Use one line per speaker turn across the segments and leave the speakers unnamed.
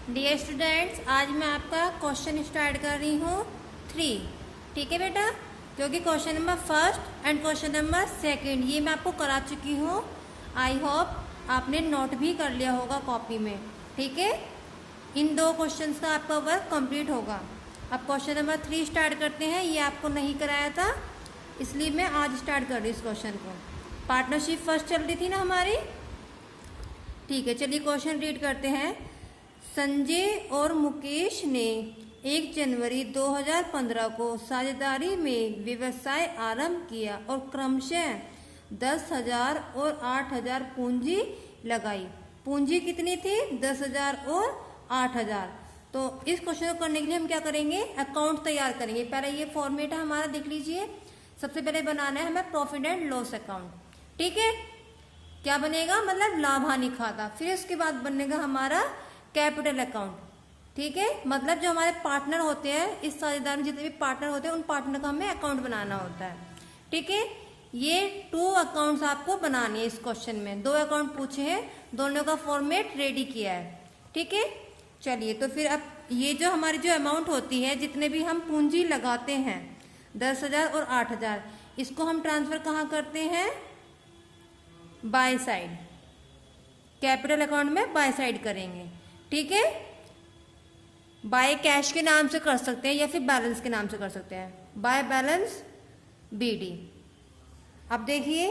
Dear students, आज मैं आपका क्वेश्चन स्टार्ट कर रही हूँ 3। ठीक है बेटा, जो कि question number first and question number second ये मैं आपको करा चुकी हूँ। आई होप आपने नोट भी कर लिया होगा कॉपी में। ठीक है, इन दो क्वेश्चंस का आपका वर्क कंप्लीट होगा। अब क्वेश्चन नंबर 3 स्टार्ट करते हैं। ये आपको नहीं कराया था, इसलिए मैं आज स्टार्ट कर रही हूँ इस क्वेश्चन को। पार्टनरशिप फर्स्ट चल रही थी ना हमारी। ठीक है, चलिए क्वेश्चन रीड करते हैं। संजय और मुकेश ने 1 जनवरी 2015 को साझेदारी में व्यवसाय आरंभ किया और क्रमशः 10,000 और 8,000 पूंजी लगाई। पूंजी कितनी थी? 10,000 और 8,000। तो इस क्वेश्चन को करने के लिए हम क्या करेंगे? अकाउंट तैयार करेंगे। पहले ये फॉर्मेट है हमारा, देख लीजिए। सबसे पहले बनाना है हमें प्रॉफिट एंड लॉस अकाउंट। ठीक है, क्या बनेगा? मतलब लाभ हानि खाता। फिर उसके बाद बनेगा हमारा कैपिटल अकाउंट। ठीक है, मतलब जो हमारे पार्टनर होते हैं इस साझेदारी में, जितने भी पार्टनर होते हैं उन पार्टनर का हमें अकाउंट बनाना होता है। ठीक है, ये 2 अकाउंट्स आपको बनाने हैं इस क्वेश्चन में। 2 अकाउंट पूछे हैं, दोनों का फॉर्मेट रेडी किया है। ठीक है, चलिए तो फिर अब ये जो हमारी जो अमाउंट होती है, जितने भी हम पूंजी लगाते हैं 10,000 और 8,000, इसको हम ट्रांसफर कहाँ करते हैं? बाय साइड, कैपिटल अकाउंट में बाय साइड करेंगे। ठीक है, बाय कैश के नाम से कर सकते हैं या फिर बैलेंस के नाम से कर सकते हैं। By balance BD। अब देखिए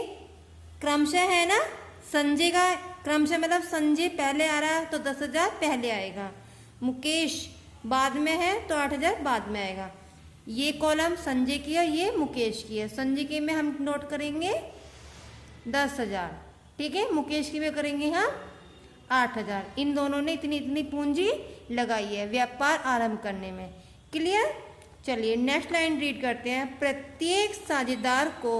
क्रमशः है ना, संजय का क्रमशः मतलब संजय पहले आ रहा है तो 10,000 पहले आएगा, मुकेश बाद में है तो 8,000 बाद में आएगा। ये कॉलम संजय की है, ये मुकेश की है। संजय की में हम नोट करेंगे 10,000। ठीक है, मुकेश की में करेंगे हम 8,000। इन दोनों ने इतनी इतनी पूंजी लगाई है व्यापार आरंभ करने में। क्लियर? चलिए नेक्स्ट लाइन रीड करते हैं। प्रत्येक साझेदार को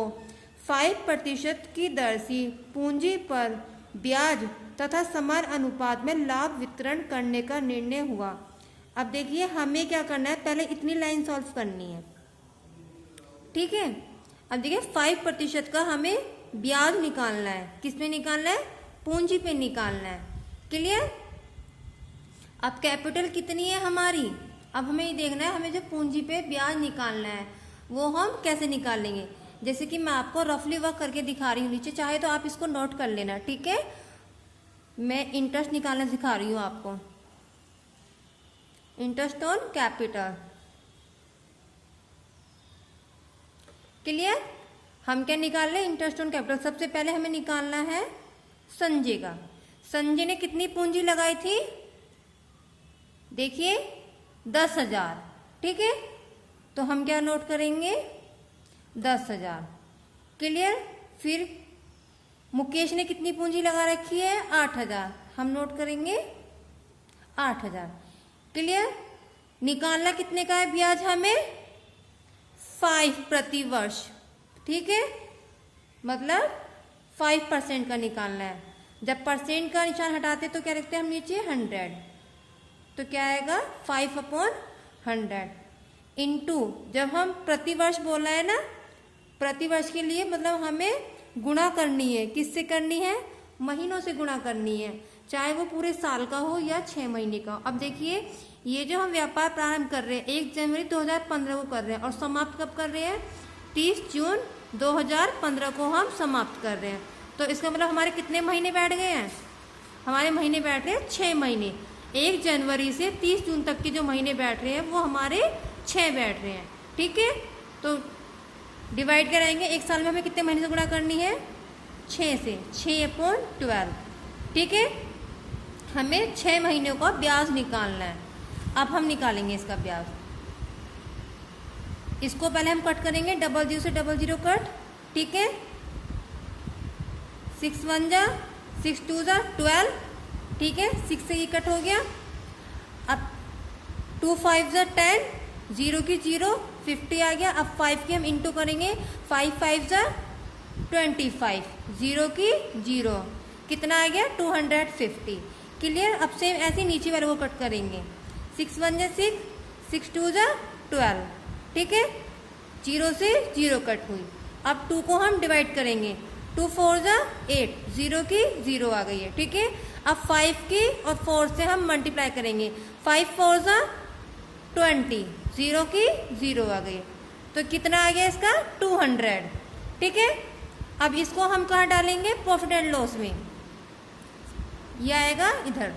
5% की दर से पूंजी पर ब्याज तथा समान अनुपात में लाभ वितरण करने का निर्णय हुआ। अब देखिए हमें क्या करना है, पहले इतनी लाइन सॉल्व करनी है। ठीक है, अब देखिए 5% का हमें ब्याज निकालना है। किस पे निकालना है? पूंजी पे निकालना है। क्लियर? अब कैपिटल कितनी है हमारी? अब हमें ये देखना है, हमें जो पूंजी पे ब्याज निकालना है वो हम कैसे निकालेंगे। जैसे कि मैं आपको रफली वर्क करके दिखा रही हूँ नीचे, चाहे तो आप इसको नोट कर लेना। ठीक है, मैं इंटरेस्ट निकालना सिखा रही हूँ आपको। Interest on capital. क्लियर? हम क्या निकाल रहे हैं? Interest on capital. सबसे पहले हमें निकालना है संजय का। संजय ने कितनी पूंजी लगाई थी? देखिए 10,000। ठीक है, तो हम क्या नोट करेंगे? 10,000। क्लियर? फिर मुकेश ने कितनी पूंजी लगा रखी है? 8,000। हम नोट करेंगे 8,000। क्लियर? निकालना कितने का है ब्याज हमें? 5 प्रति वर्ष। ठीक है, मतलब 5% का निकालना है। जब परसेंट का निशान हटाते तो क्या लिखते हैं हम नीचे? 100। तो क्या आएगा? 5/100 इंटू, जब हम प्रतिवर्ष बोला है ना, प्रतिवर्ष के लिए मतलब हमें गुणा करनी है। किससे करनी है? महीनों से गुणा करनी है, चाहे वो पूरे साल का हो या 6 महीने का। अब देखिए ये जो हम व्यापार प्रारंभ कर रहे हैं 1 जनवरी 2015 को कर रहे हैं और समाप्त कब कर रहे हैं? 30 जून 2015 को हम समाप्त कर रहे हैं। तो इसका मतलब हमारे कितने महीने बैठ गए हैं? हमारे महीने बैठ रहे हैं 6 महीने। 1 जनवरी से 30 जून तक के जो महीने बैठ रहे हैं वो हमारे 6 बैठ रहे हैं। ठीक है, तो डिवाइड कराएंगे। एक साल में हमें कितने महीने से गुणा करनी है? 6 से। 6/12। ठीक है, हमें 6 महीनों का ब्याज निकालना है। अब हम निकालेंगे इसका ब्याज। इसको पहले हम कट करेंगे, 00 से 00 कट। ठीक है, 6 1 जा 6 2 जा 12। ठीक है, 6 से ये कट हो गया। अब 2 5 जा 10, 0 की 0, 50 आ गया। अब 5 की हम इंटू करेंगे, 5 5 जा 25, 0 की 0, कितना आ गया? 250। क्लियर? अब सेम ऐसे नीचे वाले को कट करेंगे। 6 1 जा 6, 6 2 जा 12। ठीक है, 0 से 0 कट हुई। अब 2 को हम डिवाइड करेंगे, 2 4 जा 8, 0 की 0 आ गई है। ठीक है, अब 5 की और 4 से हम मल्टीप्लाई करेंगे, 5 4 जा 20, 0 की 0 आ गई, तो कितना आ गया इसका 200। ठीक है, अब इसको हम कहाँ डालेंगे, प्रॉफिट एंड लॉस में, यह आएगा इधर,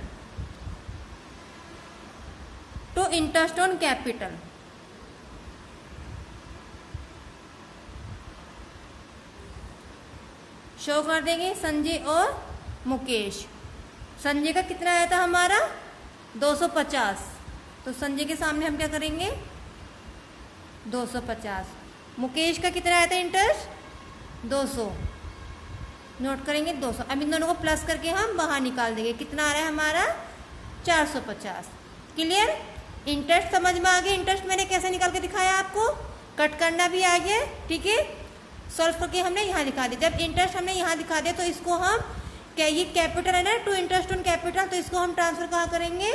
तो इंटरेस्ट ऑन कैपिटल। शो कर देंगे संजय और मुकेश। संजय का कितना आया था हमारा 250, तो संजय के सामने हम क्या करेंगे 250। मुकेश का कितना आया था इंटरेस्ट 200, नोट करेंगे 200। अब इन दोनों को प्लस करके हम बाहर निकाल देंगे, कितना आ रहा है हमारा 450। क्लियर, इंटरेस्ट समझ में आ गया। इंटरेस्ट मैंने कैसे निकाल के दिखाया आपको, कट करना भी आ गया। ठीक है, सॉल्व करके हमने यहाँ दिखा दिया। जब इंटरेस्ट हमने यहाँ दिखा दिया तो इसको हम क्या, ये कैपिटल है ना, टू इंटरेस्ट ऑन कैपिटल, तो इसको हम ट्रांसफर कहाँ करेंगे,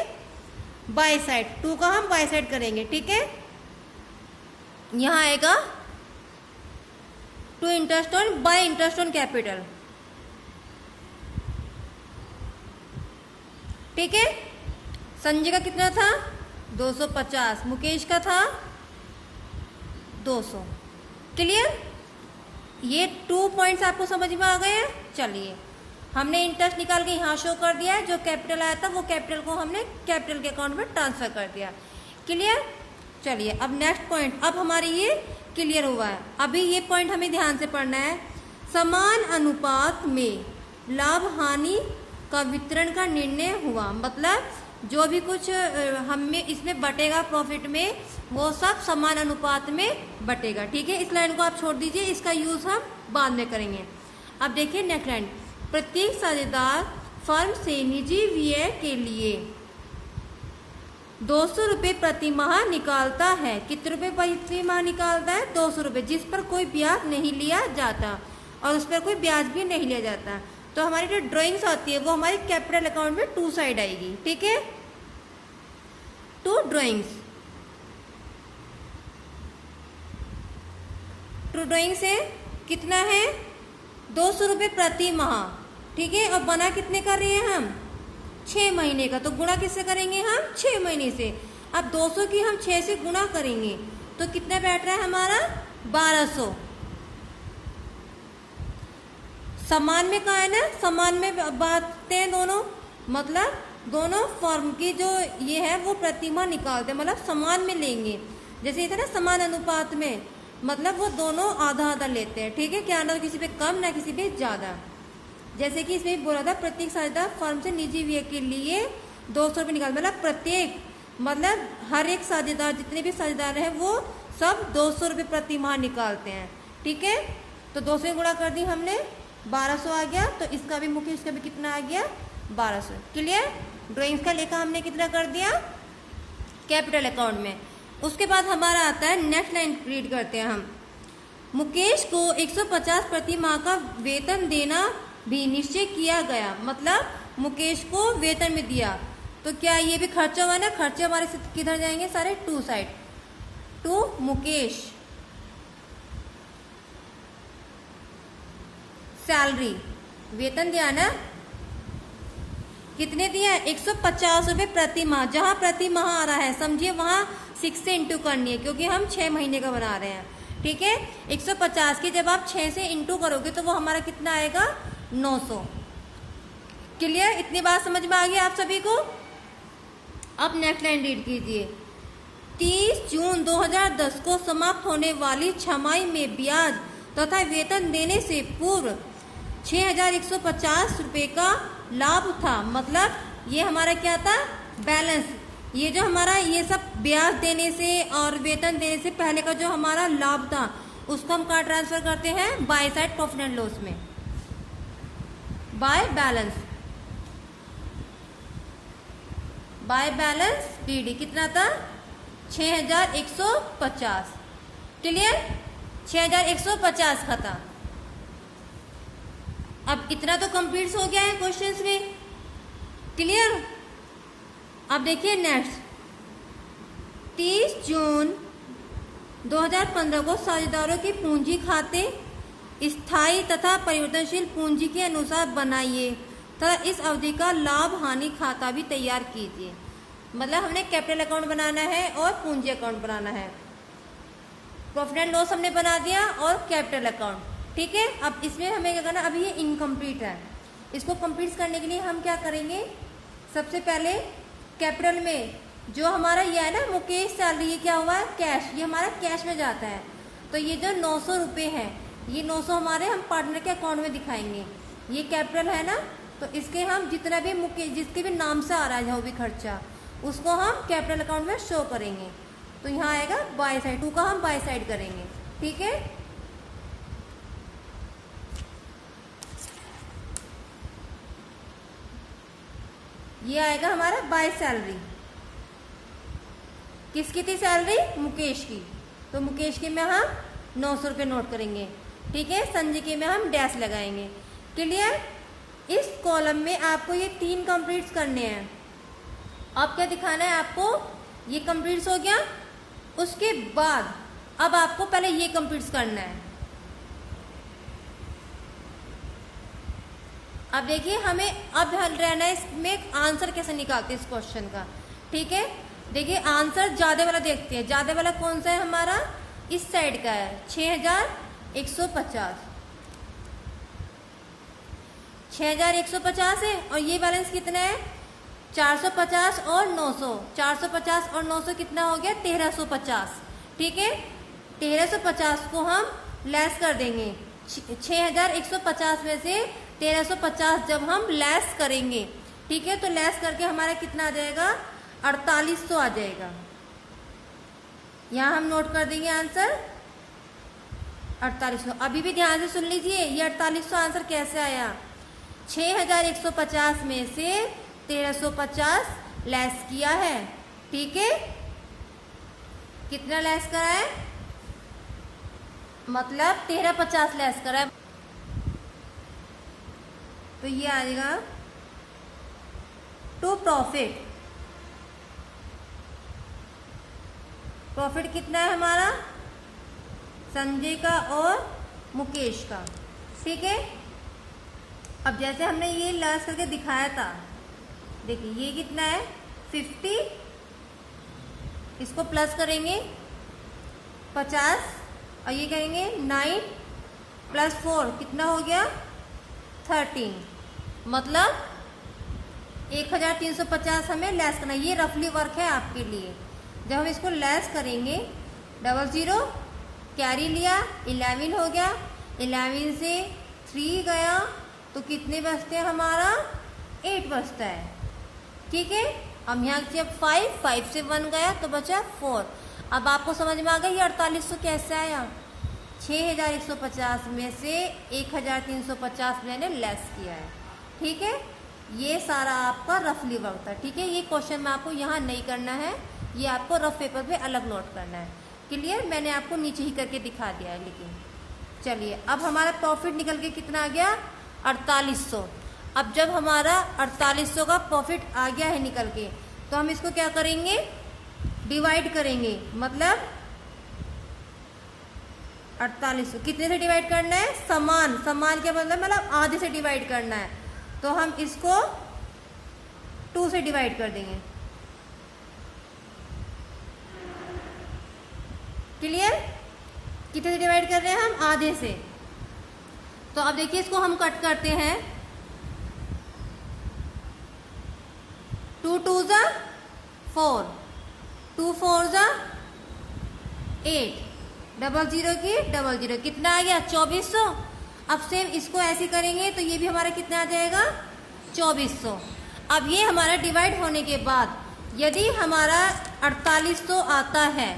बाय साइड, टू का हम बाय साइड करेंगे। ठीक है, यहाँ आएगा to interest on by interest on capital. ठीक है, संजय का कितना था 250, मुकेश का था 200। क्लियर, ये 2 पॉइंट्स आपको समझ में आ गए हैं। चलिए, हमने इंटरेस्ट निकाल के यहाँ शो कर दिया है, जो कैपिटल आया था वो कैपिटल को हमने कैपिटल के अकाउंट में ट्रांसफर कर दिया। क्लियर, चलिए अब नेक्स्ट पॉइंट, अब हमारी ये क्लियर हुआ है। अभी ये पॉइंट हमें ध्यान से पढ़ना है। समान अनुपात में लाभ हानि का वितरण का निर्णय हुआ, मतलब जो भी कुछ हमें इसमें बटेगा प्रॉफिट में, वो सब समान अनुपात में बटेगा। ठीक है, इस लाइन को आप छोड़ दीजिए, इसका यूज हम बाद में करेंगे। अब देखिए नेक्स्ट लाइन, प्रत्येक साझेदार फर्म से निजी व्यय के लिए 200 रुपये प्रति माह निकालता है। कितने रुपये प्रति माह निकालता है 200 रुपये, जिस पर कोई ब्याज नहीं लिया जाता और उस पर कोई ब्याज भी नहीं लिया जाता। तो हमारी जो ड्राइंग्स आती है वो हमारी कैपिटल अकाउंट में 2 साइड आएगी। ठीक है, 2 ड्राइंग्स, 2 ड्राइंग से कितना है 200 रुपये प्रति माह। ठीक है, और बना कितने कर रहे हैं हम 6 महीने का, तो गुणा किससे करेंगे हम 6 महीने से। अब 200 की हम 6 से गुणा करेंगे तो कितना बैठ रहा है हमारा 1200। समान में कहा है ना, समान में बांटते हैं दोनों, मतलब दोनों फर्म की जो ये है वो प्रतिमा निकालते हैं, मतलब समान में लेंगे। जैसे इधर ना समान अनुपात में, मतलब वो दोनों आधा आधा लेते हैं। ठीक है, क्या ना किसी पे कम ना किसी पे ज्यादा। जैसे कि इसमें बोला था प्रत्येक साझेदार फर्म से निजी व्यय के लिए 200 रुपये निकाल, मतलब प्रत्येक, मतलब हर एक साझेदार, जितने भी साझेदार हैं वो सब 200 रुपये प्रति माह निकालते हैं। ठीक है, तो 200 से गुणा कर दी हमने, 1200 आ गया, तो इसका भी मुकेश का भी कितना आ गया 1200। क्लियर, ड्राइंग्स का लेखा हमने कितना कर दिया कैपिटल अकाउंट में। उसके बाद हमारा आता है नेक्स्ट लाइन, रीड करते हैं हम। मुकेश को 150 प्रति माह का वेतन देना भी निश्चय किया गया, मतलब मुकेश को वेतन में दिया, तो क्या ये भी खर्चा हुआ ना, खर्चे हमारे किधर जाएंगे सारे 2 साइड, टू मुकेश। सैलरी, वेतन दिया ना, कितने दिया 150 रुपये प्रति माह। जहाँ प्रति माह आ रहा है समझिए वहाँ 6 से इंटू करनी है, क्योंकि हम 6 महीने का बना रहे हैं। ठीक है, 150 की जब आप 6 से इंटू करोगे तो वो हमारा कितना आएगा 900। क्लियर, इतनी बात समझ में आ गई आप सभी को। अब नेक्स्ट लाइन रीड कीजिए। 30 जून 2010 को समाप्त होने वाली छमाही में ब्याज तथा वेतन देने से पूर्व 6150 रुपये का लाभ था, मतलब ये हमारा क्या था बैलेंस। ये जो हमारा ये सब ब्याज देने से और वेतन देने से पहले का जो हमारा लाभ था उसको हम कहाँ ट्रांसफर करते हैं, by side profit and loss में, by balance, by balance PD कितना था 6150। क्लियर, 6150 का था। अब इतना तो कंप्लीट हो गया है क्वेश्चंस में। क्लियर, अब देखिए नेक्स्ट, 30 जून 2015 को साझेदारों के पूंजी खाते स्थायी तथा परिवर्तनशील पूंजी के अनुसार बनाइए तथा इस अवधि का लाभ हानि खाता भी तैयार कीजिए। मतलब हमने कैपिटल अकाउंट बनाना है और पूंजी अकाउंट बनाना है। प्रॉफिट एंड लॉस हमने बना दिया और कैपिटल अकाउंट, ठीक है। अब इसमें हमें क्या करना, अभी ये इनकम्प्लीट है, इसको कंप्लीट करने के लिए हम क्या करेंगे, सबसे पहले कैपिटल में जो हमारा ये है ना मुकेश सैलरी, ये क्या हुआ है कैश, ये हमारा कैश में जाता है। तो ये जो 900 रुपये है, ये 900 हमारे हम पार्टनर के अकाउंट में दिखाएंगे। ये कैपिटल है ना, तो इसके हम जितना भी मुकेश जिसके भी नाम से आ रहा है जो भी खर्चा, उसको हम कैपिटल अकाउंट में शो करेंगे। तो यहाँ आएगा बाय साइड, 2 का हम बाय साइड करेंगे, ठीक है। ये आएगा हमारा बाय सैलरी। किसकी थी सैलरी, मुकेश की, तो मुकेश की में हम 900 रुपये नोट करेंगे, ठीक है। संजय की में हम डैश लगाएंगे। क्लियर। इस कॉलम में आपको ये 3 कंप्लीट करने हैं। अब क्या दिखाना है आपको, ये कंप्लीट हो गया, उसके बाद अब आपको पहले ये कंप्लीट करना है। अब देखिए हमें अब हल रहना है इसमें आंसर कैसे निकालते हैं इस क्वेश्चन का, ठीक है। देखिए आंसर ज्यादा वाला देखते हैं। ज्यादा वाला कौन सा है हमारा, इस साइड का है 6150, 6150 है। और ये बैलेंस कितना है 450 और 900, 450 और 900 कितना हो गया 1350, ठीक है। 1350 को हम लेस कर देंगे 6150 में से 1350 जब हम लेस करेंगे, ठीक है, तो लेस करके हमारा कितना आ जाएगा 4800 आ जाएगा। यहाँ हम नोट कर देंगे आंसर 4800। अभी भी ध्यान से सुन लीजिए, ये 4800 आंसर कैसे आया, 6150 में से 1350 लेस किया है, ठीक है। कितना लेस करा है, मतलब 1350 लेस करा है, तो ये आएगा टू प्रॉफिट। प्रॉफिट कितना है हमारा, संजय का और मुकेश का, ठीक है। अब जैसे हमने ये लेस करके दिखाया था, देखिए ये कितना है 50, इसको प्लस करेंगे 50 और ये करेंगे 9 + 4 कितना हो गया 13, मतलब 1350 हमें लेस करना। ये रफली वर्क है आपके लिए। जब हम इसको लेस करेंगे 00 कैरी लिया 11 हो गया, 11 से 3 गया तो कितने बचते हैं हमारा 8 बचता है, ठीक है। अब यहाँ से 5 से 1 गया तो बचा 4। अब आपको समझ में आ गया ये 4800 कैसे आया, 6150 में से 1350 मैंने लेस किया है, ठीक है। ये सारा आपका रफली वर्क था, ठीक है। ये क्वेश्चन में आपको यहाँ नहीं करना है, ये आपको रफ पेपर पे अलग नोट करना है। क्लियर, मैंने आपको नीचे ही करके दिखा दिया है। लेकिन चलिए अब हमारा प्रॉफिट निकल के कितना आ गया 4800। अब जब हमारा 4800 का प्रॉफिट आ गया है निकल के, तो हम इसको क्या करेंगे डिवाइड करेंगे, मतलब 4800 कितने से डिवाइड करना है, समान, समान क्या मतलब आधे से डिवाइड करना है। तो हम इसको 2 से डिवाइड कर देंगे। क्लियर, कितने से डिवाइड कर रहे हैं हम, आधे से। तो अब देखिए इसको हम कट करते हैं, 2 × 2 = 4, 2 × 4 = 8, 00 की 00 कितना आ गया 2400। अब सेम इसको ऐसे करेंगे तो ये भी हमारा कितना आ जाएगा 2400। अब ये हमारा डिवाइड होने के बाद यदि हमारा 4800 आता है,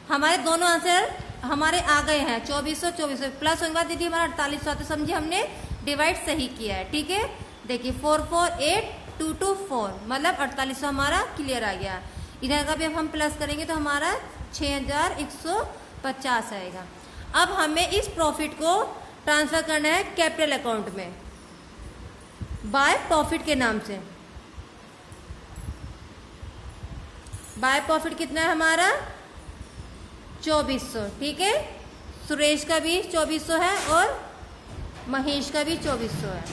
हमारे दोनों आंसर हमारे आ गए हैं 2400 2400 प्लस होने के बाद यदि हमारा 4800 आता है, समझिए हमने डिवाइड सही किया है, ठीक है। देखिए 4 4 8 2 2 4 मतलब 4800 हमारा क्लियर आ गया। इधर का भी हम प्लस करेंगे तो हमारा 6150 आएगा। अब हमें इस प्रॉफिट को ट्रांसफर करना है कैपिटल अकाउंट में बाय प्रॉफिट के नाम से। बाय प्रॉफिट कितना है हमारा 2400, ठीक है। सुरेश का भी 2400 है और महेश का भी 2400 है।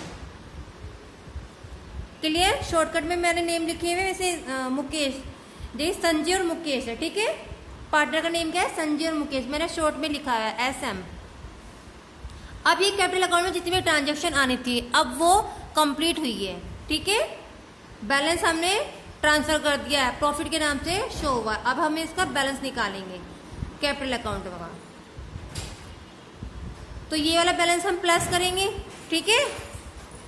क्लियर। शॉर्टकट में मैंने नेम लिखे हुए वैसे मुकेश, देखिए संजय और मुकेश है, ठीक है। पार्टनर का नेम क्या है, संजय और मुकेश, मैंने शॉर्ट में लिखा है SM। अब ये कैपिटल अकाउंट में जितनी भी ट्रांजेक्शन आनी थी अब वो कंप्लीट हुई है, ठीक है। बैलेंस हमने ट्रांसफर कर दिया है, प्रॉफिट के नाम से शो हुआ। अब हम इसका बैलेंस निकालेंगे कैपिटल अकाउंट का, तो ये वाला बैलेंस हम प्लस करेंगे, ठीक है,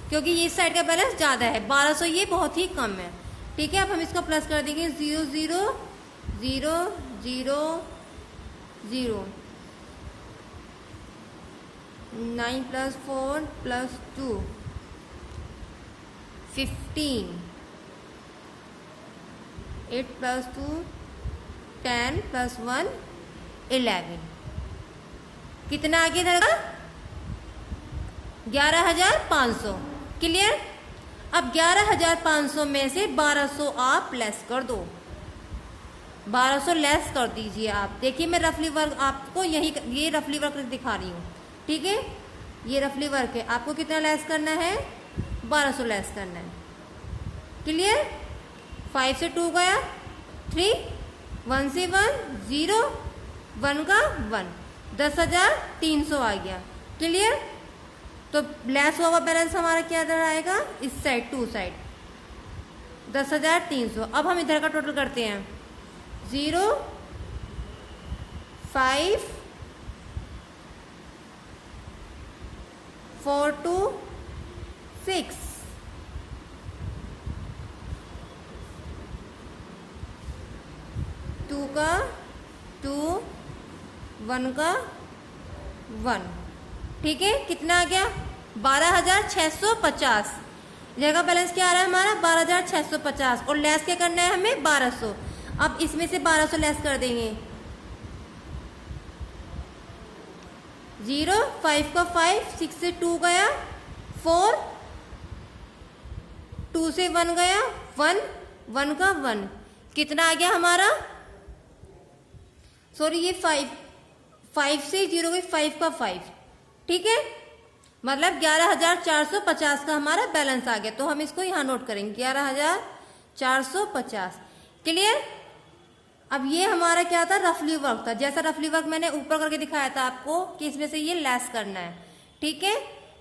क्योंकि ये इस साइड का बैलेंस ज्यादा है, 1200 ये बहुत ही कम है, ठीक है। अब हम इसको प्लस कर देंगे 0 0 0 0 0 9 + 4 + 2 15 8 + 2 10 + 1 11। कितना आगे रहेगा, 11,500। क्लियर। अब 11,500 में से 1200 आप लेस कर दो, 1200 लेस कर दीजिए आप। देखिए मैं रफली वर्क आपको ये रफली वर्क दिखा रही हूँ, ठीक है, ये रफली वर्क है। आपको कितना लेस करना है, 1200 लेस करना है। क्लियर। 5 से 2 गया 3, 1 से 1 0, 1 का 1, 10,300 आ गया। क्लियर। तो लेस हुआ बैलेंस हमारा क्या आएगा, इस साइड 2 साइड 10,300। अब हम इधर का टोटल करते हैं 0 5 4 2 6 2 का 2 1 का 1, ठीक है। कितना आ गया, 12,650। जगह बैलेंस क्या आ रहा है हमारा, 12,650, और लेस क्या करना है हमें, 1200। अब इसमें से 1200 लेस कर देंगे, 0 5 का 5, 6 से 2 गया 4, 2 से 1 गया 1, 1 का 1। कितना आ गया हमारा, सॉरी ये 5 से 0 गई 5 का 5, ठीक है, मतलब 11,450 का हमारा बैलेंस आ गया। तो हम इसको यहां नोट करेंगे 11,450। क्लियर। अब ये हमारा क्या था, रफली वर्क था। जैसा रफली वर्क मैंने ऊपर करके दिखाया था आपको कि इसमें से ये लेस करना है, ठीक है,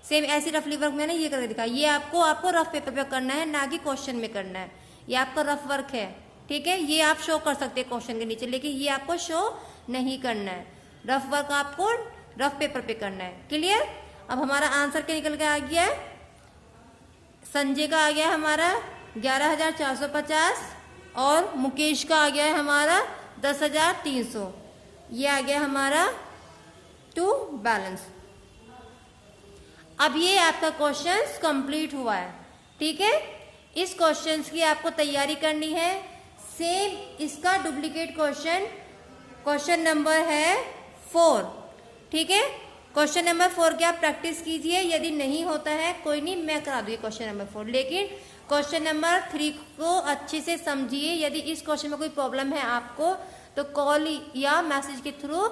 सेम ऐसी रफली वर्क मैंने ये करके दिखाया। ये आपको रफ पेपर पे करना है, ना कि क्वेश्चन में करना है। ये आपका रफ वर्क है, ठीक है। ये आप शो कर सकते हैं क्वेश्चन के नीचे, लेकिन ये आपको शो नहीं करना है। रफ वर्क आपको रफ पेपर पे करना है। क्लियर। अब हमारा आंसर क्या निकल के आ गया है, संजय का आ गया हमारा 11,450 और मुकेश का आ गया है हमारा 10,300। ये आ गया हमारा टू बैलेंस। अब ये आपका क्वेश्चन कंप्लीट हुआ है, ठीक है। इस क्वेश्चन की आपको तैयारी करनी है। सेम इसका डुप्लीकेट क्वेश्चन नंबर है 4, ठीक है। क्वेश्चन नंबर 4 की आप प्रैक्टिस कीजिए, यदि नहीं होता है कोई नहीं, मैं करा दूंगी क्वेश्चन नंबर 4, लेकिन क्वेश्चन नंबर 3 को अच्छे से समझिए। यदि इस क्वेश्चन में कोई प्रॉब्लम है आपको तो कॉल या मैसेज के थ्रू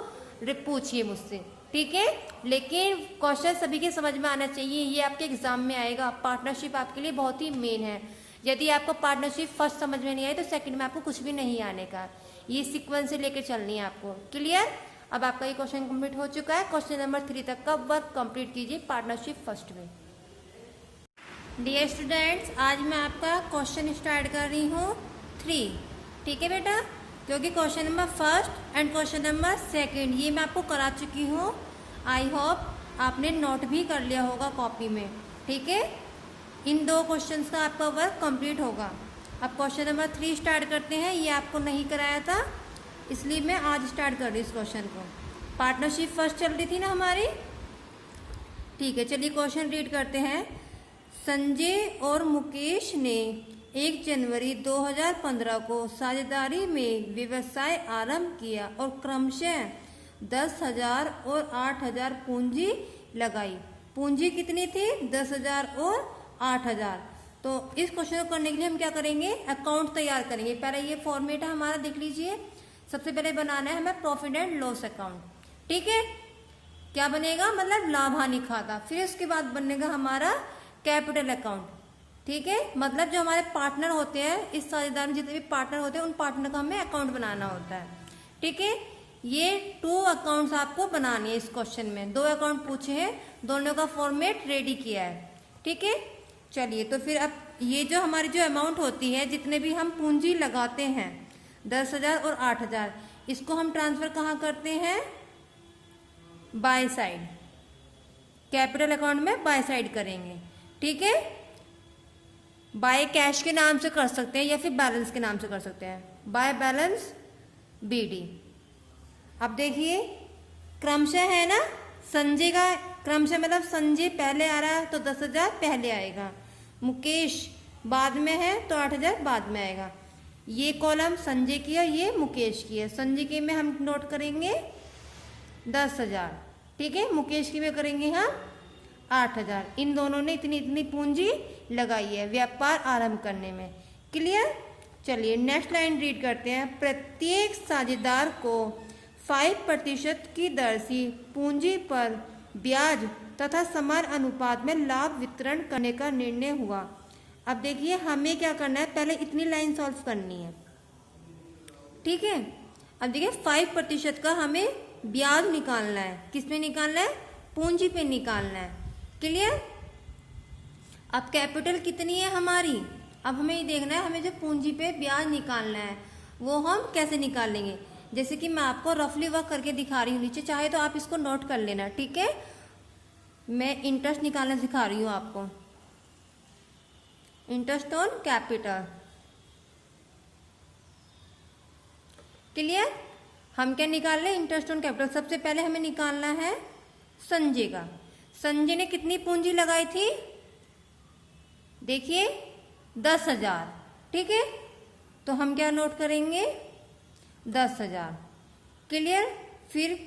पूछिए मुझसे, ठीक है। लेकिन क्वेश्चन सभी के समझ में आना चाहिए, ये आपके एग्जाम में आएगा। पार्टनरशिप आपके लिए बहुत ही मेन है। यदि आपको पार्टनरशिप फर्स्ट समझ में नहीं आई तो सेकंड में आपको कुछ भी नहीं आने का। ये सीक्वेंस से लेकर चलनी है आपको। क्लियर। अब आपका ये क्वेश्चन कंप्लीट हो चुका है। क्वेश्चन नंबर 3 तक का वर्क कंप्लीट कीजिए पार्टनरशिप फर्स्ट में। डियर स्टूडेंट्स, आज मैं आपका क्वेश्चन स्टार्ट कर रही हूँ 3, ठीक है बेटा, क्योंकि question number 1 and question number 2 ये मैं आपको करा चुकी हूँ। आई होप आपने नोट भी कर लिया होगा कॉपी में, ठीक है। इन 2 क्वेश्चंस का आपका वर्क कंप्लीट होगा। अब क्वेश्चन नंबर 3 स्टार्ट करते हैं। ये आपको नहीं कराया था इसलिए मैं आज स्टार्ट कर रही हूँ इस क्वेश्चन को। पार्टनरशिप फर्स्ट चल रही थी ना हमारी, ठीक है। चलिए क्वेश्चन रीड करते हैं। संजय और मुकेश ने 1 जनवरी 2015 को साझेदारी में व्यवसाय आरंभ किया और क्रमशः 10,000 और 8,000 पूंजी लगाई। पूंजी कितनी थी, 10,000 और 8,000। तो इस क्वेश्चन को करने के लिए हम क्या करेंगे, अकाउंट तैयार करेंगे। पहले ये फॉर्मेट है हमारा, देख लीजिए। सबसे पहले बनाना है हमें प्रॉफिट एंड लॉस अकाउंट, ठीक है। क्या बनेगा, मतलब लाभ हानि खाता। फिर उसके बाद बनेगा हमारा कैपिटल अकाउंट, ठीक है, मतलब जो हमारे पार्टनर होते हैं इस साझेदार में, जितने भी पार्टनर होते हैं उन पार्टनर का हमें अकाउंट बनाना होता है। ठीक है, ये 2 अकाउंट्स आपको बनाने हैं। इस क्वेश्चन में 2 अकाउंट पूछे हैं, दोनों का फॉर्मेट रेडी किया है। ठीक है, चलिए तो फिर अब ये जो हमारी जो अमाउंट होती है, जितने भी हम पूंजी लगाते हैं 10,000 और 8,000, इसको हम ट्रांसफर कहाँ करते हैं? बाय साइड, कैपिटल अकाउंट में बाय साइड करेंगे। ठीक है, बाय कैश के नाम से कर सकते हैं या फिर बैलेंस के नाम से कर सकते हैं, बाय बैलेंस BD। अब देखिए क्रमशः है ना, संजय का क्रमशः मतलब संजय पहले आ रहा है तो 10,000 पहले आएगा, मुकेश बाद में है तो 8,000 बाद में आएगा। ये कॉलम संजय की है, ये मुकेश की है। संजय की में हम नोट करेंगे 10,000, ठीक है, मुकेश की में करेंगे हम 8,000। इन दोनों ने इतनी इतनी पूंजी लगाई है व्यापार आरंभ करने में। क्लियर? चलिए नेक्स्ट लाइन रीड करते हैं। प्रत्येक साझेदार को 5% की दर से पूंजी पर ब्याज तथा समान अनुपात में लाभ वितरण करने का निर्णय हुआ। अब देखिए हमें क्या करना है, पहले इतनी लाइन सॉल्व करनी है। ठीक है, अब देखिए 5% का हमें ब्याज निकालना है। किस पे निकालना है? पूंजी पे निकालना है। क्लियर? अब कैपिटल कितनी है हमारी, अब हमें ये देखना है हमें जो पूंजी पे ब्याज निकालना है वो हम कैसे निकालेंगे। जैसे कि मैं आपको रफली वर्क करके दिखा रही हूँ नीचे, चाहे तो आप इसको नोट कर लेना। ठीक है, मैं इंटरेस्ट निकालना सिखा रही हूँ आपको, इंटरेस्ट ऑन कैपिटल। क्लियर? हम क्या निकाल रहे हैं? Interest on capital. सबसे पहले हमें निकालना है संजय का। संजय ने कितनी पूंजी लगाई थी? देखिए 10,000। ठीक है, तो हम क्या नोट करेंगे? 10,000। क्लियर? फिर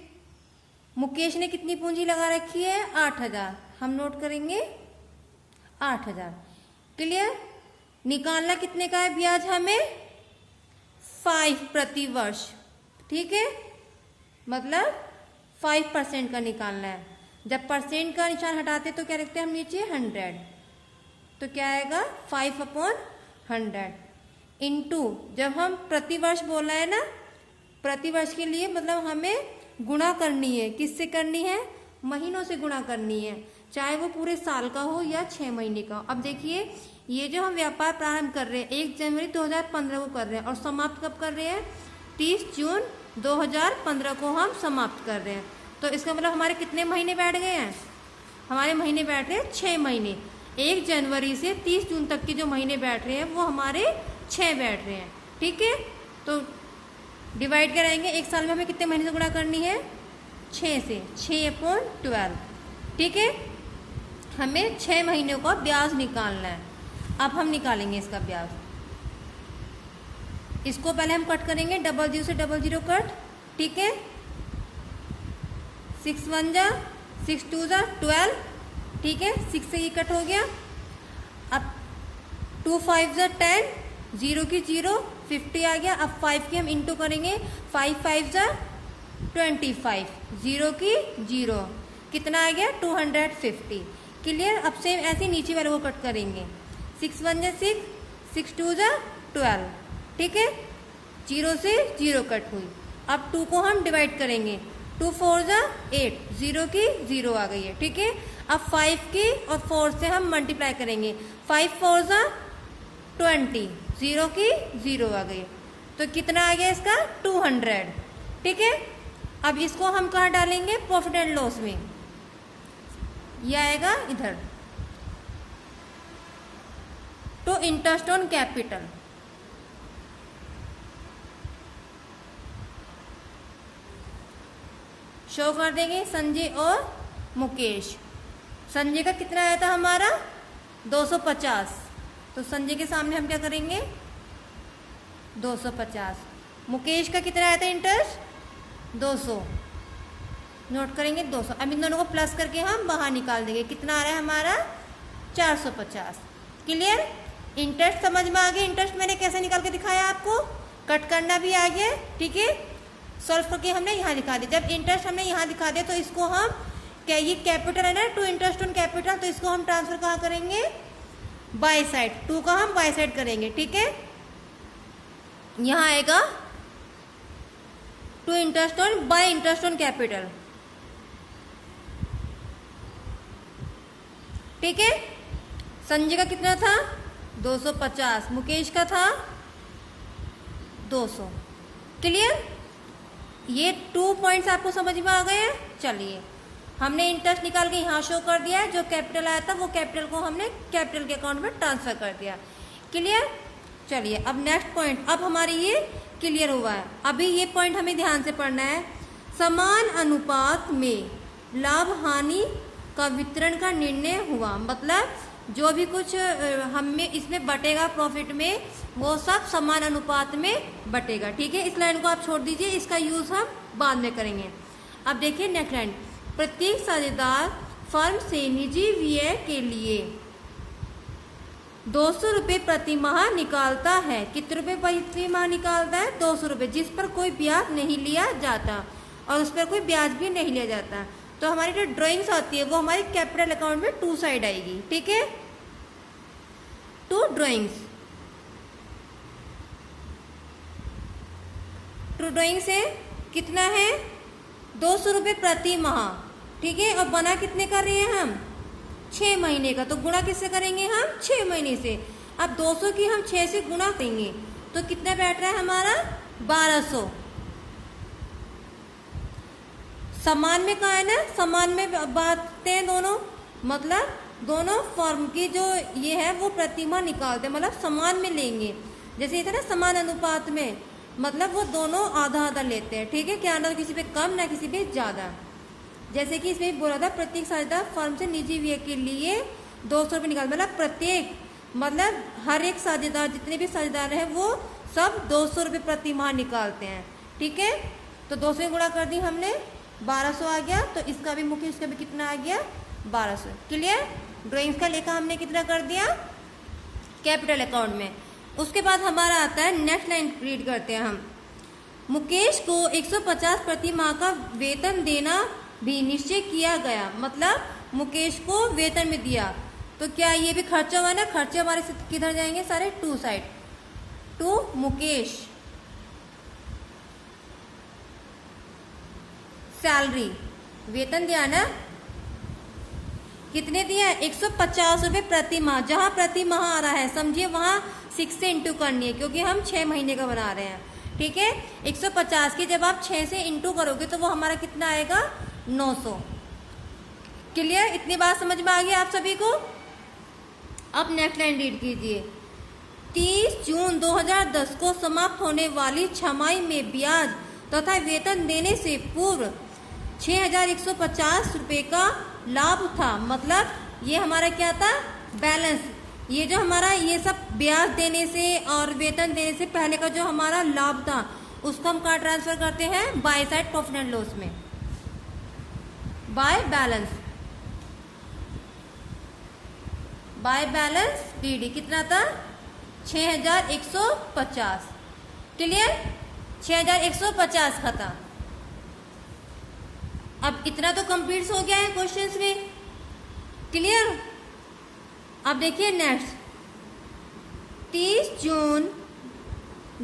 मुकेश ने कितनी पूंजी लगा रखी है? 8,000। हम नोट करेंगे 8,000। क्लियर? निकालना कितने का है ब्याज हमें? 5 प्रति वर्ष। ठीक है, मतलब 5% का निकालना है। जब परसेंट का निशान हटाते तो क्या लिखते हैं हम नीचे? 100। तो क्या आएगा? 5/100 इंटू, जब हम प्रतिवर्ष बोला है ना, प्रतिवर्ष के लिए मतलब हमें गुणा करनी है। किससे करनी है? महीनों से गुणा करनी है, चाहे वो पूरे साल का हो या 6 महीने का। अब देखिए ये जो हम व्यापार प्रारंभ कर रहे हैं 1 जनवरी 2015 को कर रहे हैं और समाप्त कब कर रहे हैं? 30 जून 2015 को हम समाप्त कर रहे हैं। तो इसका मतलब हमारे कितने महीने बैठ गए हैं? हमारे महीने बैठ रहे हैं 6 महीने। 1 जनवरी से 30 जून तक के जो महीने बैठ रहे हैं वो हमारे 6 बैठ रहे हैं। ठीक है, तो डिवाइड कराएंगे। एक साल में हमें कितने महीने से गुणा करनी है? 6 से, 6/12। ठीक है, हमें 6 महीनों का ब्याज निकालना है। अब हम निकालेंगे इसका ब्याज। इसको पहले हम कट करेंगे, 00 से 00 कट। ठीक है, 6 1 जा 6 2 जा 12। ठीक है, 6 से ये कट हो गया। अब 2 5 जा 10, 0 की 0, 50 आ गया। अब 5 की हम इंटू करेंगे, 5 5 जा 25, 0 की 0, कितना आ गया? 250। क्लियर? अब सेम ऐसे नीचे वाले को कट करेंगे, 6 1 जा 6, 6 2 जा 12। ठीक है, 0 से 0 कट हुई। अब 2 को हम डिवाइड करेंगे, 2 4 जा 8, 0 की 0 आ गई है। ठीक है, अब 5 की और 4 से हम मल्टीप्लाई करेंगे, 5 4 जा 20, 0 की 0 आ गई। तो कितना आ गया इसका? 200। ठीक है, अब इसको हम कहाँ डालेंगे? प्रॉफिट एंड लॉस में। यह आएगा इधर, तो इंटरेस्ट ऑन कैपिटल। शो कर देंगे संजय और मुकेश। संजय का कितना आया था हमारा? 250। तो संजय के सामने हम क्या करेंगे? 250। मुकेश का कितना आया था इंटरेस्ट? 200। नोट करेंगे 200। अब इन दोनों को प्लस करके हम बाहर निकाल देंगे। कितना आ रहा है हमारा? 450। क्लियर? इंटरेस्ट समझ में आ गया? इंटरेस्ट मैंने कैसे निकाल के दिखाया आपको, कट करना भी आ गया। ठीक है, सॉल्व करके हमने यहाँ दिखा दिया। जब इंटरेस्ट हमने यहाँ दिखा दिया तो इसको हम क्या, ये कैपिटल है ना, टू इंटरेस्ट ऑन कैपिटल, तो इसको हम ट्रांसफर कहाँ करेंगे? बाय साइड, 2 का हम बाय साइड करेंगे, ठीक है। यहाँ आएगा to interest on by interest on capital, ठीक है। संजय का कितना था 250, मुकेश का था 200। क्लियर, ये 2 पॉइंट्स आपको समझ में आ गए हैं। चलिए, हमने इंटरेस्ट निकाल के यहाँ शो कर दिया है, जो कैपिटल आया था वो कैपिटल को हमने कैपिटल के अकाउंट में ट्रांसफर कर दिया। क्लियर, चलिए अब नेक्स्ट पॉइंट, अब हमारी ये क्लियर हुआ है। अभी ये पॉइंट हमें ध्यान से पढ़ना है। समान अनुपात में लाभ हानि का वितरण का निर्णय हुआ, मतलब जो भी कुछ हमें इसमें बटेगा प्रॉफिट में, वो सब समान अनुपात में बटेगा, ठीक है। इस लाइन को आप छोड़ दीजिए, इसका यूज हम बाद में करेंगे। अब देखिए नेक्स्ट लाइन, प्रत्येक साझेदार फर्म से निजी व्यय के लिए 200 रुपये प्रति माह निकालता है। कितने रुपये प्रति माह निकालता है 200 रुपये, जिस पर कोई ब्याज नहीं लिया जाता और उस पर कोई ब्याज भी नहीं लिया जाता। तो हमारी जो ड्राइंग्स आती है वो हमारी कैपिटल अकाउंट में 2 साइड आएगी, ठीक है। 2 ड्राइंग्स, 2 ड्राइंग से कितना है 200 रुपये प्रति माह, ठीक है। और बना कितने कर रहे हैं हम 6 महीने का, तो गुणा किससे करेंगे हम 6 महीने से। अब 200 की हम 6 से गुणा करेंगे तो कितना बैठ रहा है हमारा 1200। समान में कहा है ना, समान में बांटते हैं दोनों, मतलब दोनों फर्म की जो ये है वो प्रति माह निकालते हैं, मतलब समान में लेंगे। जैसे ये था ना समान अनुपात में, मतलब वो दोनों आधा आधा लेते हैं, ठीक है। क्या ना किसी पे कम ना किसी पे ज्यादा। जैसे कि इसमें बोला था प्रत्येक साझेदार फर्म से निजी व्यय के लिए 200 रुपये निकाल, मतलब प्रत्येक, मतलब हर एक साझेदार, जितने भी साझेदार हैं वो सब 200 रुपये प्रति माह निकालते हैं, ठीक है। तो 200 से गुणा कर दी हमने, 1200 आ गया। तो इसका भी मुख्य, इसका भी कितना आ गया 1200। क्लियर, ड्राइंग्स का लेखा हमने कितना कर दिया कैपिटल अकाउंट में। उसके बाद हमारा आता है नेक्स्ट लाइन, रीड करते हैं हम। मुकेश को 150 प्रति माह का वेतन देना भी निश्चय किया गया, मतलब मुकेश को वेतन में दिया। तो क्या ये भी खर्चा हुआ ना, खर्चे हमारे से किधर जाएंगे सारे 2 साइड। टू मुकेश सैलरी, वेतन दिया ना, कितने दिया 150 रुपये प्रति माह। जहां प्रति माह आ रहा है समझिए वहां 6 से इंटू करनी है, क्योंकि हम 6 महीने का बना रहे हैं, ठीक है। 150 की जब आप 6 से इंटू करोगे तो वो हमारा कितना आएगा 900। क्लियर, इतनी बात समझ में आ गई आप सभी को। अब नेक्स्ट लाइन रीड कीजिए। 30 जून 2010 को समाप्त होने वाली छमाही में ब्याज तथा वेतन देने से पूर्व 6150 रुपये का लाभ था, मतलब ये हमारा क्या था बैलेंस। ये जो हमारा ये सब ब्याज देने से और वेतन देने से पहले का जो हमारा लाभ था उसको हम कहाँ ट्रांसफर करते हैं by side profit and loss में, by balance. By balance PD कितना था 6150। क्लियर, 6150 का था। अब इतना तो कंप्लीट हो गया है क्वेश्चंस में। क्लियर, अब देखिए नेक्स्ट। 30 जून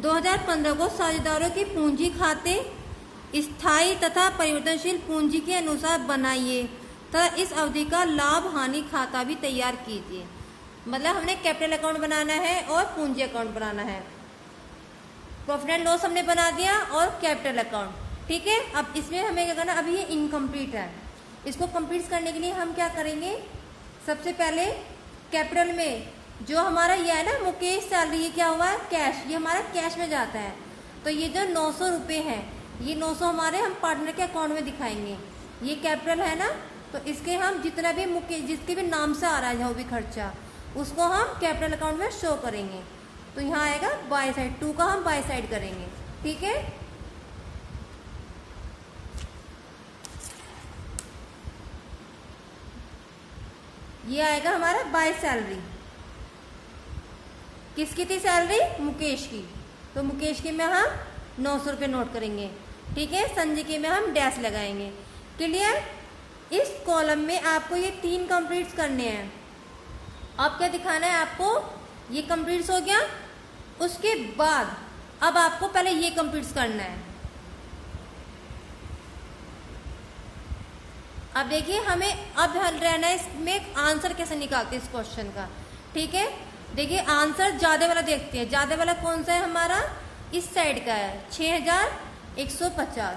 2015 को साझेदारों की पूंजी खाते स्थायी तथा परिवर्तनशील पूंजी के अनुसार बनाइए तथा इस अवधि का लाभ हानि खाता भी तैयार कीजिए। मतलब हमने कैपिटल अकाउंट बनाना है और पूंजी अकाउंट बनाना है। प्रॉफिट एंड लॉस हमने बना दिया और कैपिटल अकाउंट, ठीक है। अब इसमें हमें क्या करना, अभी ये इनकम्प्लीट है, इसको कंप्लीट करने के लिए हम क्या करेंगे, सबसे पहले कैपिटल में जो हमारा ये है ना मुकेश सैलरी, ये क्या हुआ है कैश, ये हमारा कैश में जाता है। तो ये जो 900 रुपये है, ये 900 हमारे हम पार्टनर के अकाउंट में दिखाएंगे। ये कैपिटल है ना, तो इसके हम जितना भी मुकेश जिसके भी नाम से आ रहा है जो भी खर्चा, उसको हम कैपिटल अकाउंट में शो करेंगे। तो यहाँ आएगा बाय साइड, 2 का हम बाय साइड करेंगे, ठीक है। ये आएगा हमारा बाय सैलरी। किसकी थी सैलरी मुकेश की, तो मुकेश की में हम 900 रुपये नोट करेंगे, ठीक है। संजय की में हम डैश लगाएंगे। क्लियर, इस कॉलम में आपको ये 3 कंप्लीट करने हैं। अब क्या दिखाना है आपको, ये कंप्लीट हो गया। उसके बाद अब आपको पहले ये कंप्लीट करना है। अब देखिए हमें अब रहना है इसमें आंसर कैसे निकालते हैं इस क्वेश्चन का। ठीक है, देखिए आंसर ज्यादा वाला देखते हैं। ज्यादा वाला कौन सा है हमारा, इस साइड का है 6150।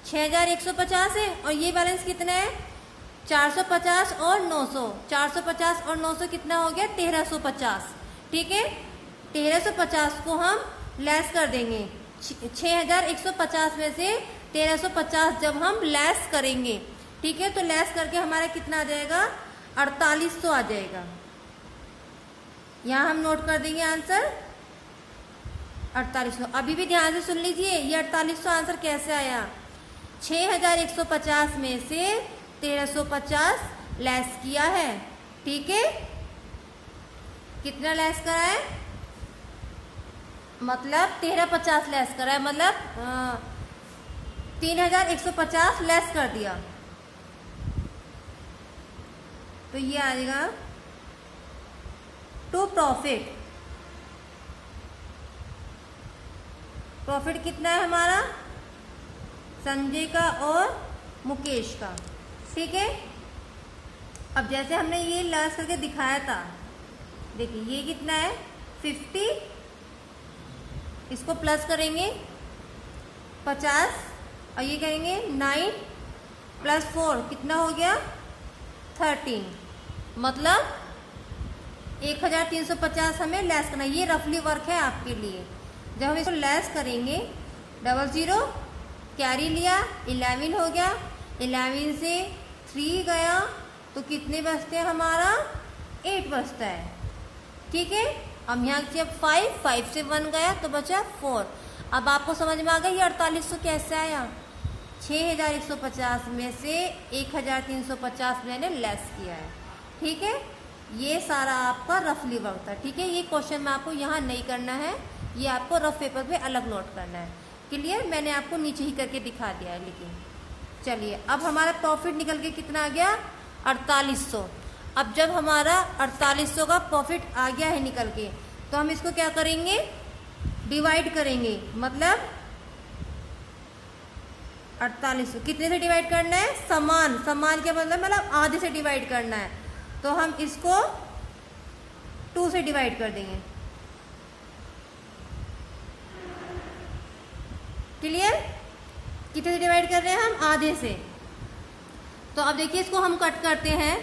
6150 है और ये बैलेंस कितना है 450 और 900। 450 और 900 कितना हो गया 1350। ठीक है, 1350 को हम लेस कर देंगे 6150 में से 1350 जब हम लेस करेंगे, ठीक है, तो लेस करके हमारा कितना आ जाएगा 4800 आ जाएगा। यहां हम नोट कर देंगे आंसर 4800। अभी भी ध्यान से सुन लीजिए ये 4800 आंसर कैसे आया, 6150 में से 1350 लेस किया है। ठीक है, कितना लेस करा है, मतलब 1350 लेस करा है, मतलब 3150 लेस कर दिया, तो ये आएगा टू प्रॉफिट। प्रॉफिट कितना है हमारा संजय का और मुकेश का। ठीक है, अब जैसे हमने ये लेस करके दिखाया था, देखिए ये कितना है 50, इसको प्लस करेंगे 50 और ये करेंगे 9 + 4 कितना हो गया 13, मतलब 1350 हमें लेस करना। ये रफली वर्क है आपके लिए। जब हम इसको लेस करेंगे 00 कैरी लिया 11 हो गया, 11 से 3 गया तो कितने बचते हैं हमारा 8 बचता है। ठीक है, अब यहाँ से 5 से 1 गया तो बचा 4। अब आपको समझ में आ गया ये 4800 कैसे आया, 6150 में से 1350 मैंने लेस किया है। ठीक है, ये सारा आपका रफली वर्क था। ठीक है, ये क्वेश्चन में आपको यहाँ नहीं करना है, ये आपको रफ पेपर पे अलग नोट करना है। क्लियर, मैंने आपको नीचे ही करके दिखा दिया है। लेकिन चलिए अब हमारा प्रॉफिट निकल के कितना आ गया 4800। अब जब हमारा 4800 का प्रॉफिट आ गया है निकल के, तो हम इसको क्या करेंगे डिवाइड करेंगे, मतलब 4800 कितने से डिवाइड करना है, समान। समान क्या मतलब आधे से डिवाइड करना है, तो हम इसको 2 से डिवाइड कर देंगे। क्लियर, कितने से डिवाइड कर रहे हैं हम आधे से। तो अब देखिए इसको हम कट करते हैं,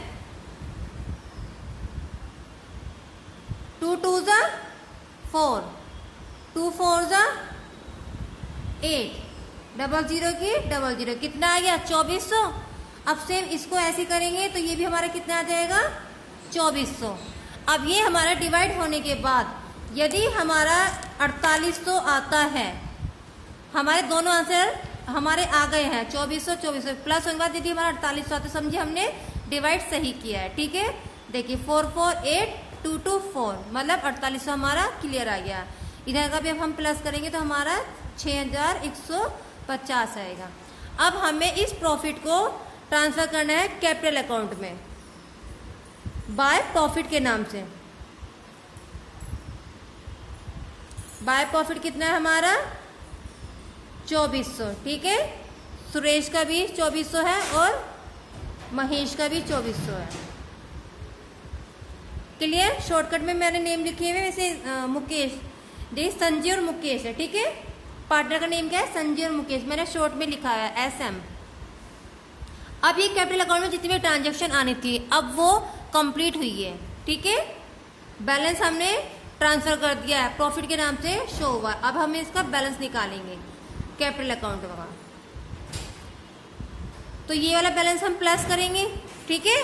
2 × 2 = 4, 2 × 4 = 8, 00 की 00 कितना आ गया 2400। अब सेम इसको ऐसे करेंगे तो ये भी हमारा कितना आ जाएगा 2400। अब ये हमारा डिवाइड होने के बाद यदि हमारा 4800 आता है, हमारे दोनों आंसर हमारे आ गए हैं 2400 2400 प्लस होने के बाद यदि हमारा 4800 आता है, समझिए हमने डिवाइड सही किया है। ठीक है, देखिए 4 4 8 2 2 4 मतलब 4800 हमारा क्लियर आ गया। इधर का भी अब हम प्लस करेंगे तो हमारा 6150 आएगा। अब हमें इस प्रॉफिट को ट्रांसफर करना है कैपिटल अकाउंट में बाय प्रॉफिट के नाम से। बाय प्रॉफिट कितना है हमारा 2400। ठीक है, सुरेश का भी 2400 है और महेश का भी 2400 है। क्लियर, शॉर्टकट में मैंने नेम लिखे हुए वैसे मुकेश, देखिए संजय और मुकेश है। ठीक है, पार्टनर का नेम क्या है संजय और मुकेश, मैंने शॉर्ट में लिखा है SM। अब ये कैपिटल अकाउंट में जितनी भी ट्रांजैक्शन आनी थी अब वो कंप्लीट हुई है। ठीक है, बैलेंस हमने ट्रांसफर कर दिया है, प्रॉफिट के नाम से शो हुआ। अब हम इसका बैलेंस निकालेंगे कैपिटल अकाउंट का, तो ये वाला बैलेंस हम प्लस करेंगे। ठीक है,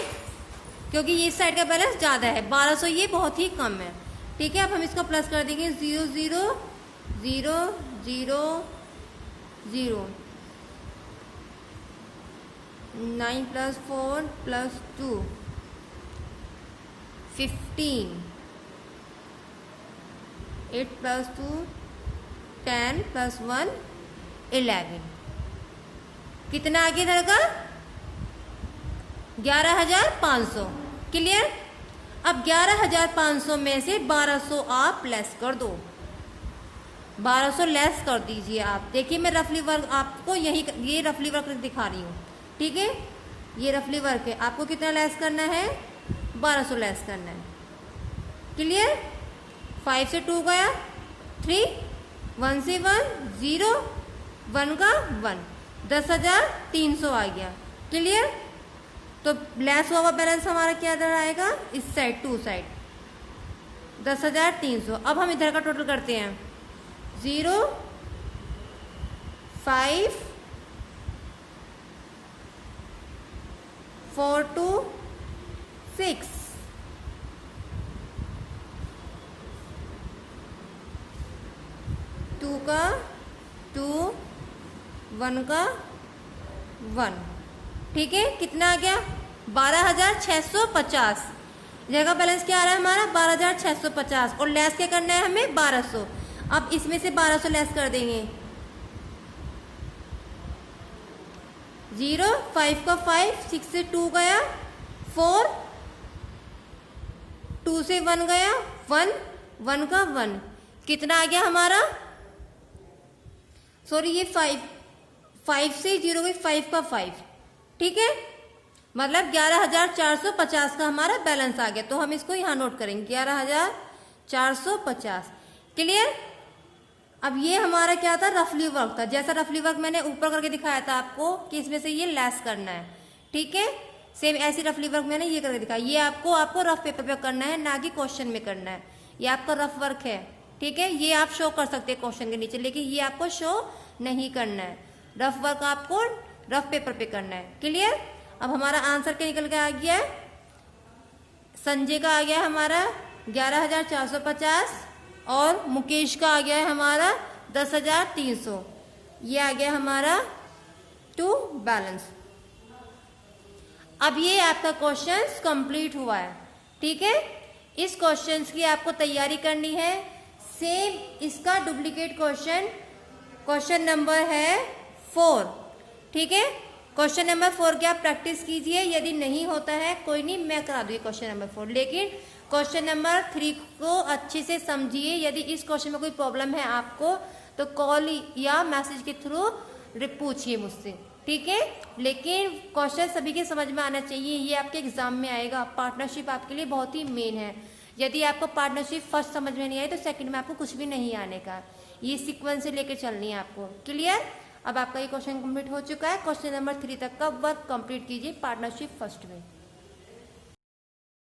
क्योंकि ये इस साइड का बैलेंस ज़्यादा है 1200, ये बहुत ही कम है। ठीक है, अब हम इसको प्लस कर देंगे 0 0 0 0 0 9 + 4 + 2 15 8 + 2 10 + 1 11 कितना आ गया इधर का 11,500। क्लियर। अब 11,500 में से 1200 आप लेस कर दो, 1200 लेस कर दीजिए आप। देखिए मैं रफली वर्क आपको ये रफली वर्क दिखा रही हूँ, ठीक है, ये रफली वर्क है। आपको कितना लेस करना है, 1200 लेस करना है। क्लियर। 5 से 2 गया 3, 1 से 1 0, 1 का 1, 10,300 आ गया। क्लियर। तो लेस हुआ बैलेंस हमारा क्या आएगा, इस साइड 2 साइड 10,300। अब हम इधर का टोटल करते हैं, 0 5 4 2 6, 2 का 2, 1 का 1। ठीक है, कितना आ गया, 12,650। जगह बैलेंस क्या आ रहा है हमारा, 12,650, और लेस क्या करना है हमें, 1200। अब इसमें से 1200 लेस कर देंगे, 0 5 का 5, 6 से 2 गया 4, 2 से 1 गया 1, 1 का 1, कितना आ गया हमारा, सॉरी ये 5 से 0 गई 5 का 5। ठीक है, मतलब 11,450 का हमारा बैलेंस आ गया। तो हम इसको यहां नोट करेंगे, 11,450। क्लियर। अब ये हमारा क्या था, रफली वर्क था। जैसा रफली वर्क मैंने ऊपर करके दिखाया था आपको कि इसमें से ये लेस करना है। ठीक है, सेम ऐसी रफली वर्क मैंने ये करके दिखाया। ये आपको रफ पेपर पे करना है, ना कि क्वेश्चन में करना है। ये आपका रफ वर्क है। ठीक है, ये आप शो कर सकते हैं क्वेश्चन के नीचे, लेकिन ये आपको शो नहीं करना है। रफ वर्क आपको रफ पेपर पे करना है। क्लियर। अब हमारा आंसर क्या निकल के आ गया है, संजय का आ गया हमारा 11,450 और मुकेश का आ गया है हमारा 10,300। ये आ गया हमारा टू बैलेंस। अब ये आपका क्वेश्चन कंप्लीट हुआ है। ठीक है, इस क्वेश्चन की आपको तैयारी करनी है। सेम इसका डुप्लीकेट क्वेश्चन नंबर है 4। ठीक है, क्वेश्चन नंबर 4 की आप प्रैक्टिस कीजिए। यदि नहीं होता है कोई नहीं, मैं करा दूंगी क्वेश्चन नंबर 4, लेकिन क्वेश्चन नंबर 3 को अच्छे से समझिए। यदि इस क्वेश्चन में कोई प्रॉब्लम है आपको तो कॉल या मैसेज के थ्रू पूछिए मुझसे। ठीक है, लेकिन क्वेश्चन सभी के समझ में आना चाहिए। ये आपके एग्जाम में आएगा। पार्टनरशिप आपके लिए बहुत ही मेन है। यदि आपको पार्टनरशिप फर्स्ट समझ में नहीं आई तो सेकंड में आपको कुछ भी नहीं आने का। ये सीक्वेंस से लेकर चलनी है आपको। क्लियर। अब आपका ये क्वेश्चन कंप्लीट हो चुका है। क्वेश्चन नंबर 3 तक का वर्क कंप्लीट कीजिए पार्टनरशिप फर्स्ट में।